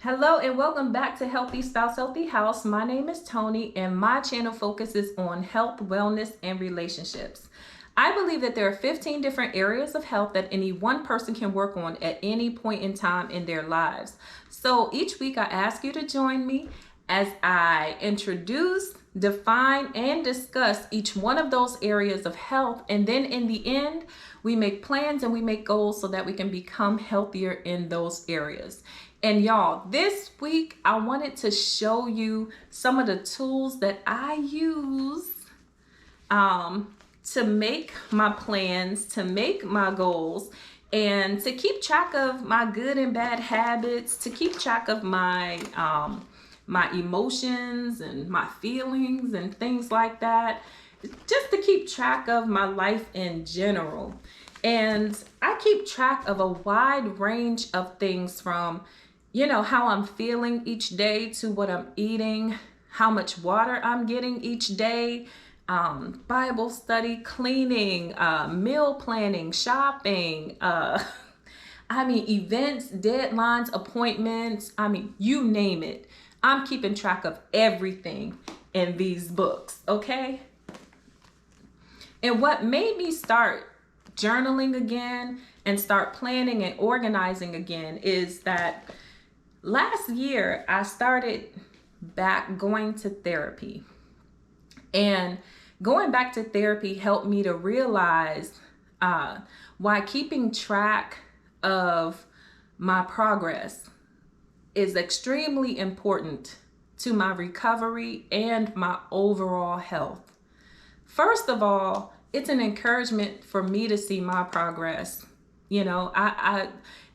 Hello and welcome back to Healthy Spouse, Healthy House. My name is Tony and my channel focuses on health, wellness, and relationships. I believe that there are 15 different areas of health that any one person can work on at any point in time in their lives. So each week I ask you to join me as I introduce, define, and discuss each one of those areas of health. And then in the end, we make plans and we make goals so that we can become healthier in those areas. And y'all, this week I wanted to show you some of the tools that I use to make my plans, to make my goals, and to keep track of my good and bad habits, to keep track of my emotions and my feelings and things like that, just to keep track of my life in general. And I keep track of a wide range of things from how I'm feeling each day to what I'm eating, how much water I'm getting each day, Bible study, cleaning, meal planning, shopping, events, deadlines, appointments, you name it. I'm keeping track of everything in these books, okay? And what made me start journaling again and start planning and organizing again is that last year, I started back going to therapy. And going back to therapy helped me to realize why keeping track of my progress is extremely important to my recovery and my overall health. First of all, it's an encouragement for me to see my progress.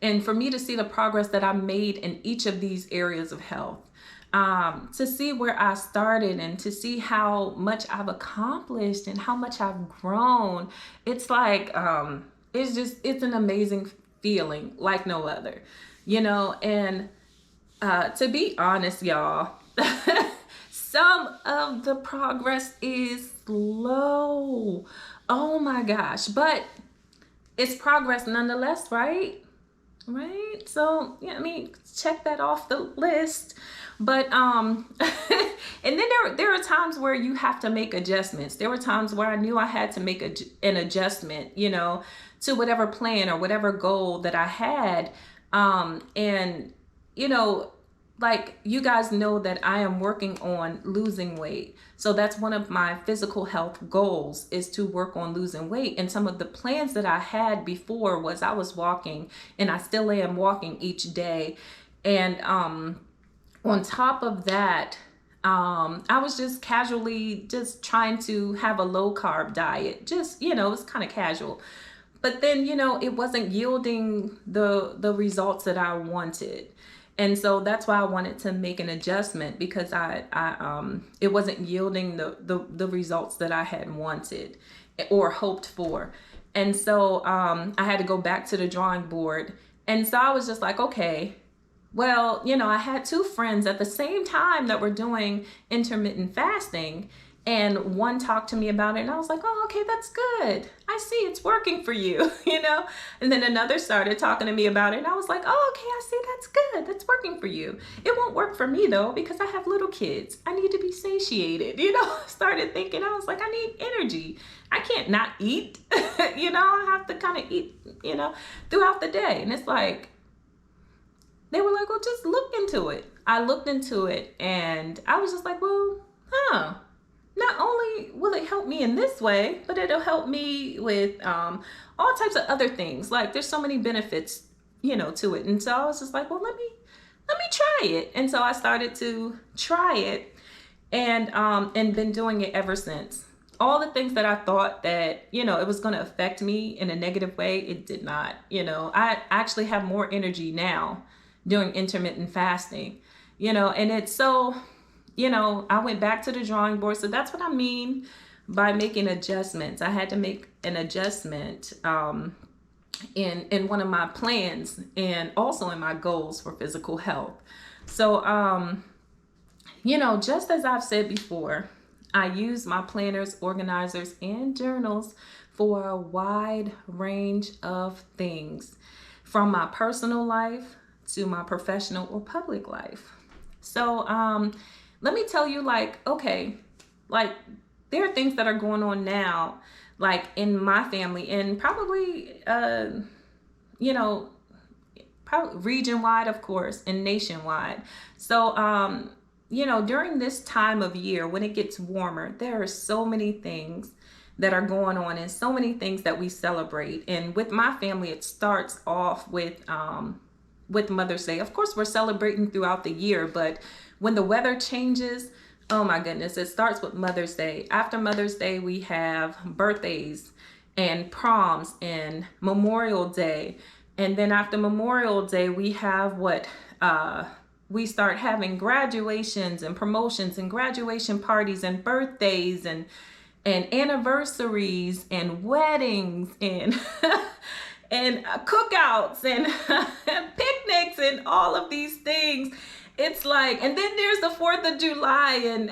And for me to see the progress that I made in each of these areas of health, to see where I started and to see how much I've accomplished and how much I've grown. It's like, it's an amazing feeling like no other, and to be honest, y'all, some of the progress is slow. Oh my gosh, but it's progress nonetheless, right? Right? So, check that off the list. But and then there are times where you have to make adjustments. There were times where I knew I had to make an adjustment, to whatever plan or whatever goal that I had. And like you guys know that I am working on losing weight. So that's one of my physical health goals, is to work on losing weight. And some of the plans that I had before was I was walking, and I still am walking each day. And on top of that, I was just casually just trying to have a low carb diet. Just, it was kind of casual. But then, it wasn't yielding the results that I wanted. And so that's why I wanted to make an adjustment, because it wasn't yielding the results that I had wanted or hoped for. And so I had to go back to the drawing board. And so I was just like, okay, well, I had two friends at the same time that were doing intermittent fasting. And one talked to me about it, and I was like, oh, okay, that's good. I see it's working for you, And then another started talking to me about it, and I was like, oh, okay, I see that's good. That's working for you. It won't work for me, though, because I have little kids. I need to be satiated, Started thinking, I was like, I need energy. I can't not eat, I have to kind of eat, throughout the day. And it's like, they were like, well, just look into it. I looked into it, and I was just like, well, not only will it help me in this way, but it'll help me with all types of other things. Like, there's so many benefits, to it. And so I was just like, well, let me try it. And so I started to try it, and been doing it ever since. All the things that I thought that, it was going to affect me in a negative way, it did not. I actually have more energy now doing intermittent fasting, and it's so... I went back to the drawing board. So that's what I mean by making adjustments. I had to make an adjustment in one of my plans and also in my goals for physical health. So, just as I've said before, I use my planners, organizers, and journals for a wide range of things, from my personal life to my professional or public life. So let me tell you, like, okay, like there are things that are going on now, like in my family and probably, you know, probably region wide, of course, and nationwide. So, you know, during this time of year when it gets warmer, there are so many things that are going on and so many things that we celebrate. And with my family, it starts off with Mother's Day. Of course, we're celebrating throughout the year, but when the weather changes, oh my goodness, it starts with Mother's Day. After Mother's Day, we have birthdays and proms and Memorial Day. And then after Memorial Day, we have we start having graduations and promotions and graduation parties and birthdays and anniversaries and weddings and and cookouts and picnics and all of these things. It's like, and then there's the 4th of July and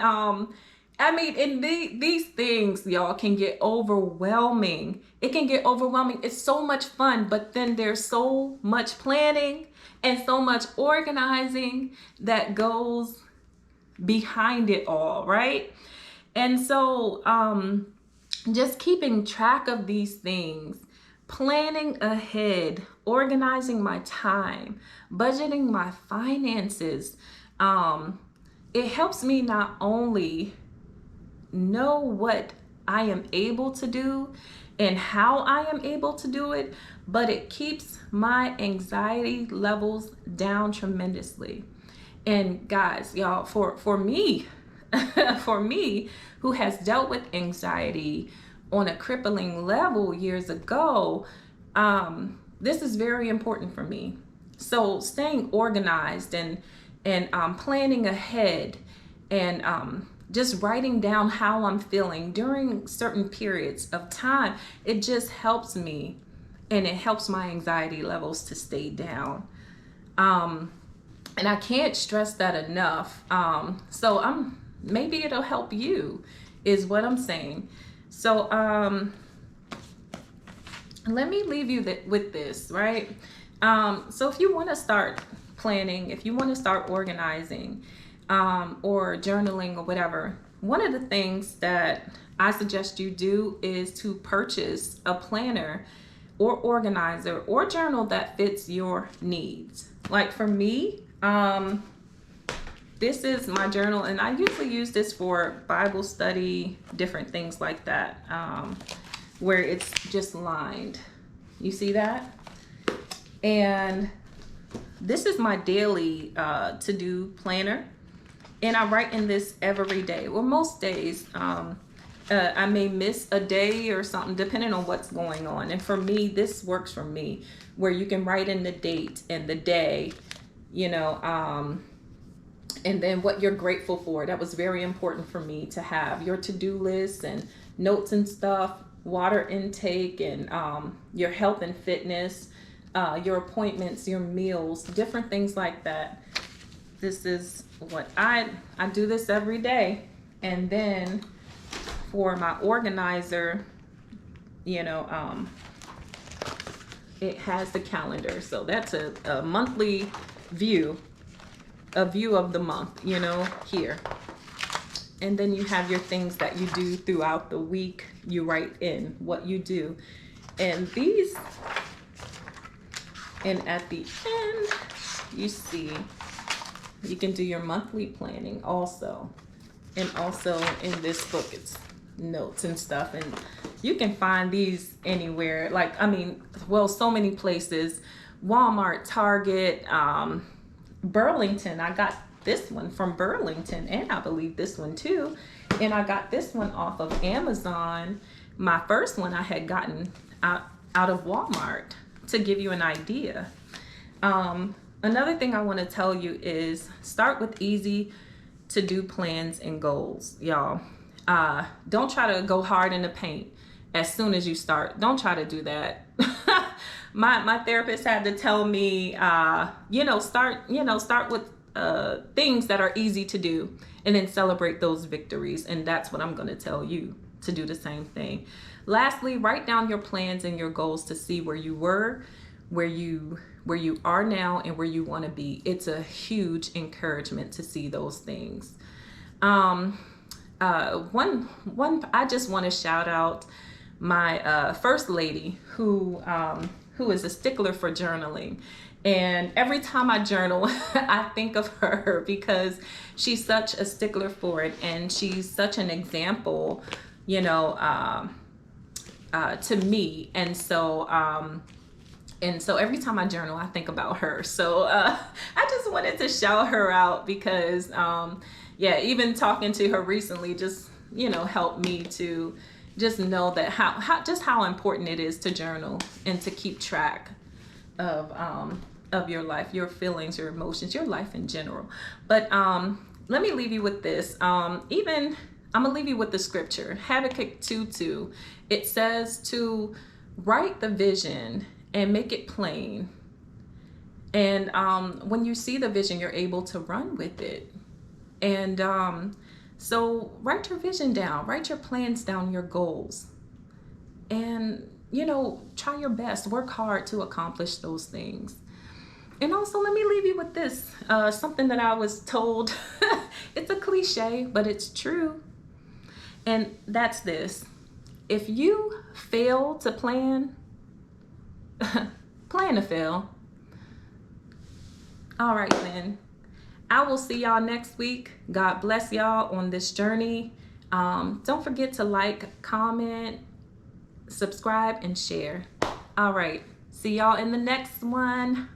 I mean, and these things, y'all, can get overwhelming. It can get overwhelming. It's so much fun, but then there's so much planning and so much organizing that goes behind it all, right? And so just keeping track of these things, planning ahead, organizing my time, budgeting my finances, it helps me not only know what I am able to do and how I am able to do it, but it keeps my anxiety levels down tremendously. And guys, y'all, for me, for me, who has dealt with anxiety on a crippling level years ago, this is very important for me. So staying organized and planning ahead and just writing down how I'm feeling during certain periods of time, it just helps me and it helps my anxiety levels to stay down. And I can't stress that enough. So maybe it'll help you is what I'm saying. So let me leave you with this, right? So if you want to start planning, if you want to start organizing, or journaling or whatever, one of the things that I suggest you do is to purchase a planner or organizer or journal that fits your needs. Like for me, this is my journal, and I usually use this for Bible study, different things like that, where it's just lined. You see that? And this is my daily to-do planner. And I write in this every day. Well, most days, I may miss a day or something depending on what's going on. And for me, this works for me, where you can write in the date and the day, you know, and then what you're grateful for. That was very important for me to have your to-do list and notes and stuff, water intake and your health and fitness, your appointments, your meals, different things like that. This is what I do this every day. And then for my organizer, you know, it has the calendar. So that's a monthly view, a view of the month, you know, here. And then you have your things that you do throughout the week. You write in what you do. And these, and at the end, you see, you can do your monthly planning also. And also in this book, it's notes and stuff. And you can find these anywhere. Like, I mean, well, so many places. Walmart, Target, Burlington. I got this one from Burlington, and I believe this one too. And I got this one off of Amazon. My first one I had gotten out of Walmart, to give you an idea. Another thing I want to tell you is start with easy to do plans and goals, y'all. Don't try to go hard in the paint as soon as you start. Don't try to do that. My therapist had to tell me, start with things that are easy to do and then celebrate those victories. And that's what I'm going to tell you, to do the same thing. Lastly, write down your plans and your goals to see where you were, where you where you are now and where you want to be. It's a huge encouragement to see those things. One I just want to shout out my first lady who is a stickler for journaling. And every time I journal, I think of her because she's such a stickler for it, and she's such an example, you know, to me. And so every time I journal, I think about her. So I just wanted to shout her out because, yeah, even talking to her recently just, you know, helped me to just know that how important it is to journal and to keep track of your life, your feelings, your emotions, your life in general. But let me leave you with this. I'm gonna leave you with the scripture, Habakkuk 2:2. It says to write the vision and make it plain. And when you see the vision, you're able to run with it. And so write your vision down, write your plans down, your goals. And, you know, try your best, work hard to accomplish those things. And also, let me leave you with this, something that I was told. It's a cliche, but it's true. And that's this. If you fail to plan, plan to fail. All right, then. I will see y'all next week. God bless y'all on this journey. Don't forget to like, comment, subscribe, and share. All right. See y'all in the next one.